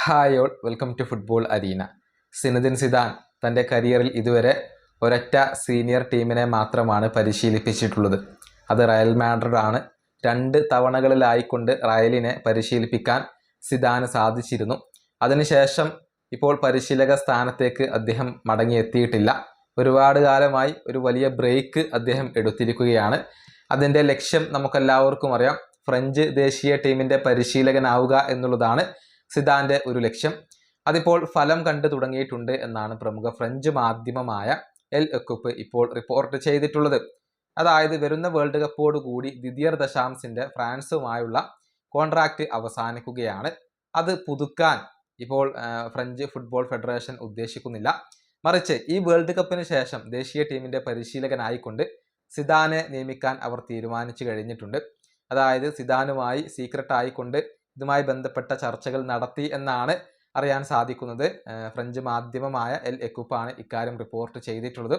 Hi all, welcome to football arena. Zinedine Zidane തൻ്റെ കരിയറിൽ ഇതുവരെ ഒരൊറ്റ സീനിയർ ടീമിനെ മാത്രമാണ് പരിശീലിപ്പിച്ചിട്ടുള്ളത്. അത് റയൽ മാഡ്രിഡ് ആണ്. 2 തവണകളിലായിക്കൊണ്ട് റയലിനെ പരിശീലിപ്പിക്കാൻ സിദാന് സാധിച്ചിരുന്നു. അതിനുശേഷം ഇപ്പോൾ പരിശീലക സ്ഥാനത്തേക്ക് അദ്ദേഹം മടങ്ങിയെത്തിയിട്ടില്ല. ഒരുപാട് കാലമായി ഒരു വലിയ ബ്രേക്ക് അദ്ദേഹം എടുത്തിരിക്കുകയാണ്. അതിൻ്റെ ലക്ഷ്യം നമുക്കെല്ലാവർക്കും അറിയാം. ഫ്രഞ്ച് ദേശീയ ടീമിൻ്റെ പരിശീലകനാവുക എന്നുള്ളതാണ് സിദാന്റെ ഒരു ലക്ഷ്യം. അതിപ്പോൾ ഫലം കണ്ടു തുടങ്ങിയിട്ടുണ്ട് എന്നാണ് പ്രമുഖ ഫ്രഞ്ച് മാധ്യമമായ എൽ എക്യുപ്പ് ഇപ്പോൾ റിപ്പോർട്ട് ചെയ്തിട്ടുള്ളത്. അതായത് വരുന്ന വേൾഡ് കപ്പോട് കൂടി ദിദിയർ ദശാംസിന്റെ ഫ്രാൻസുമായുള്ള കോൺട്രാക്റ്റ് അവസാനിക്കുകയാണ്. അത് പുതുക്കാൻ ഇപ്പോൾ ഫ്രഞ്ച് ഫുട്ബോൾ ഫെഡറേഷൻ ഉദ്ദേശിക്കുന്നില്ല. മറിച്ച് ഈ വേൾഡ് കപ്പിന് ശേഷം ദേശീയ ടീമിന്റെ പരിശീലകനായിക്കൊണ്ട് സിദാനെ നിയമിക്കാൻ അവർ തീരുമാനിച്ചു കഴിഞ്ഞിട്ടുണ്ട്. അതായത് സിദാനുമായി സീക്രട്ട് ആയിക്കൊണ്ട് ഇതുമായി ബന്ധപ്പെട്ട ചർച്ചകൾ നടത്തി എന്നാണ് അറിയാൻ സാധിക്കുന്നത്. ഫ്രഞ്ച് മാധ്യമമായ എൽ എക്യുപ്പാണ് ഇക്കാര്യം റിപ്പോർട്ട് ചെയ്തിട്ടുള്ളത്.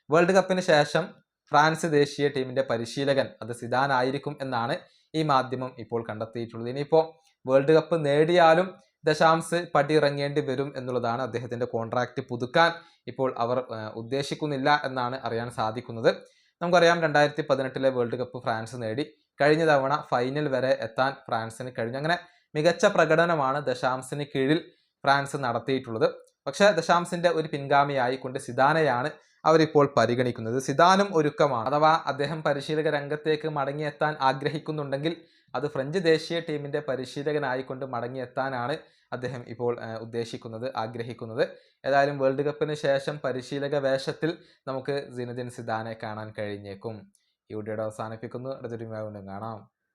വേൾഡ് കപ്പിന് ശേഷം ഫ്രാൻസ് ദേശീയ ടീമിന്റെ പരിശീലകൻ അത് സിദാൻ ആയിരിക്കും എന്നാണ് ഈ മാധ്യമം ഇപ്പോൾ കണ്ടെത്തിയിട്ടുള്ളത്. ഇനിയിപ്പോൾ വേൾഡ് കപ്പ് നേടിയാലും ദശാംസ് പടിയിറങ്ങേണ്ടി വരും എന്നുള്ളതാണ്. അദ്ദേഹത്തിന്റെ കോൺട്രാക്റ്റ് പുതുക്കാൻ ഇപ്പോൾ അവർ ഉദ്ദേശിക്കുന്നില്ല എന്നാണ് അറിയാൻ സാധിക്കുന്നത്. നമുക്കറിയാം 2018 വേൾഡ് കപ്പ് ഫ്രാൻസ് നേടി. കഴിഞ്ഞ തവണ ഫൈനൽ വരെ എത്താൻ ഫ്രാൻസിന് കഴിഞ്ഞു. അങ്ങനെ മികച്ച പ്രകടനമാണ് ദശാംസിന് കീഴിൽ ഫ്രാൻസ് നടത്തിയിട്ടുള്ളത്. പക്ഷെ ദശാംസിന്റെ ഒരു പിൻഗാമിയായിക്കൊണ്ട് സിദാനെയാണ് അവരിപ്പോൾ പരിഗണിക്കുന്നത്. സിദാനും ഒരുക്കമാണ്. അഥവാ അദ്ദേഹം പരിശീലക രംഗത്തേക്ക് മടങ്ങിയെത്താൻ ആഗ്രഹിക്കുന്നുണ്ടെങ്കിൽ അത് ഫ്രഞ്ച് ദേശീയ ടീമിന്റെ പരിശീലകനായിക്കൊണ്ട് മടങ്ങിയെത്താനാണ് അദ്ദേഹം ഇപ്പോൾ ഉദ്ദേശിക്കുന്നത്, ആഗ്രഹിക്കുന്നത്. ഏതായാലും വേൾഡ് കപ്പിന് ശേഷം പരിശീലക വേഷത്തിൽ നമുക്ക് സിനദിൻ സിദാനെ കാണാൻ കഴിഞ്ഞേക്കും. ഈ വീഡിയോയുടെ അവസാനിപ്പിക്കുന്നു. അടുത്തൊരു വീണ്ടും കാണാം.